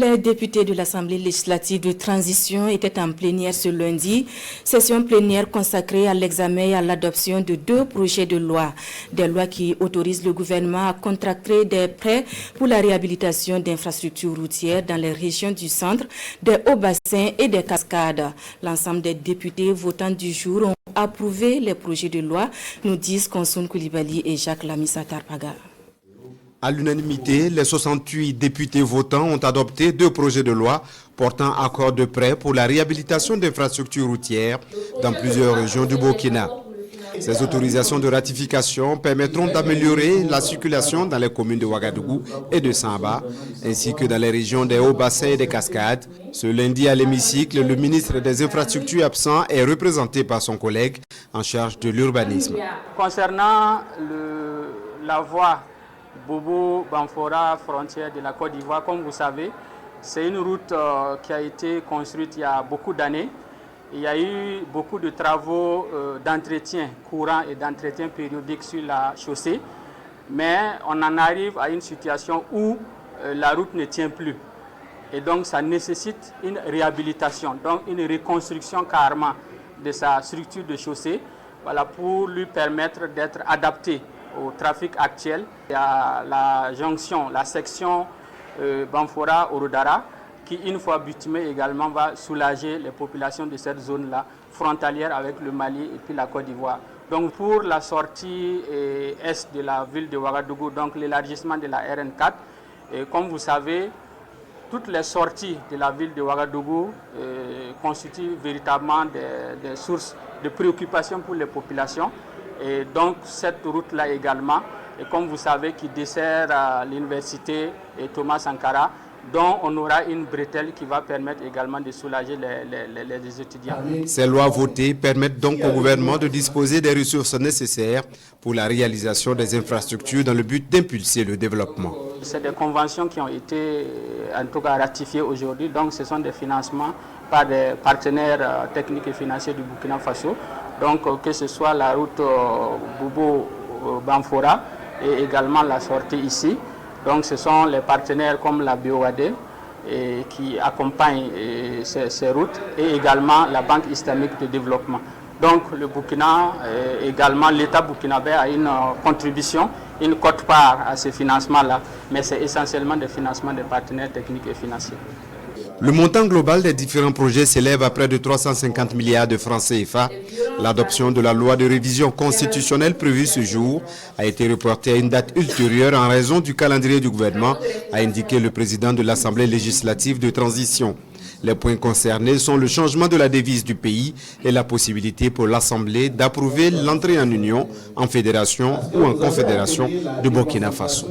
Les députés de l'Assemblée législative de transition étaient en plénière ce lundi, session plénière consacrée à l'examen et à l'adoption de 2 projets de loi. Des lois qui autorisent le gouvernement à contracter des prêts pour la réhabilitation d'infrastructures routières dans les régions du centre, des hauts bassins et des cascades. L'ensemble des députés votants du jour ont approuvé les projets de loi, nous disent Konsoun Koulibaly et Jacques Lamissa Tarpaga. À l'unanimité, les 68 députés votants ont adopté 2 projets de loi portant accord de prêt pour la réhabilitation d'infrastructures routières dans plusieurs régions du Burkina. Ces autorisations de ratification permettront d'améliorer la circulation dans les communes de Ouagadougou et de Samba, ainsi que dans les régions des hauts bassins et des cascades. Ce lundi à l'hémicycle, le ministre des Infrastructures absent est représenté par son collègue en charge de l'urbanisme. Concernant la voie Bobo-Banfora, frontière de la Côte d'Ivoire, comme vous savez, c'est une route qui a été construite il y a beaucoup d'années. Il y a eu beaucoup de travaux d'entretien courant et d'entretien périodique sur la chaussée, mais on en arrive à une situation où la route ne tient plus. Et donc ça nécessite une réhabilitation, donc une reconstruction carrément de sa structure de chaussée, voilà, pour lui permettre d'être adapté au trafic actuel. Il y a la jonction, la section Banfora-Orodara, qui une fois bitumée également va soulager les populations de cette zone-là, frontalière avec le Mali et puis la Côte d'Ivoire. Donc pour la sortie est de la ville de Ouagadougou, donc l'élargissement de la RN4, et comme vous savez, toutes les sorties de la ville de Ouagadougou constituent véritablement des sources de préoccupation pour les populations. Et donc cette route-là également, et comme vous savez, qui dessert l'université Thomas Sankara, dont on aura une bretelle qui va permettre également de soulager les étudiants. Ces lois votées permettent donc au gouvernement de disposer des ressources nécessaires pour la réalisation des infrastructures dans le but d'impulser le développement. C'est des conventions qui ont été en tout cas ratifiées aujourd'hui, donc ce sont des financements par des partenaires techniques et financiers du Burkina Faso. Donc que ce soit la route Bobo-Banfora et également la sortie ici. Donc ce sont les partenaires comme la BOAD qui accompagnent ces routes et également la Banque islamique de développement. Donc le Burkina, également l'État burkinabé a une contribution, une quote-part à ces financements-là, mais c'est essentiellement des financements des partenaires techniques et financiers. Le montant global des différents projets s'élève à près de 350 milliards de francs CFA. L'adoption de la loi de révision constitutionnelle prévue ce jour a été reportée à une date ultérieure en raison du calendrier du gouvernement, a indiqué le président de l'Assemblée législative de transition. Les points concernés sont le changement de la devise du pays et la possibilité pour l'Assemblée d'approuver l'entrée en union, en fédération ou en confédération de Burkina Faso.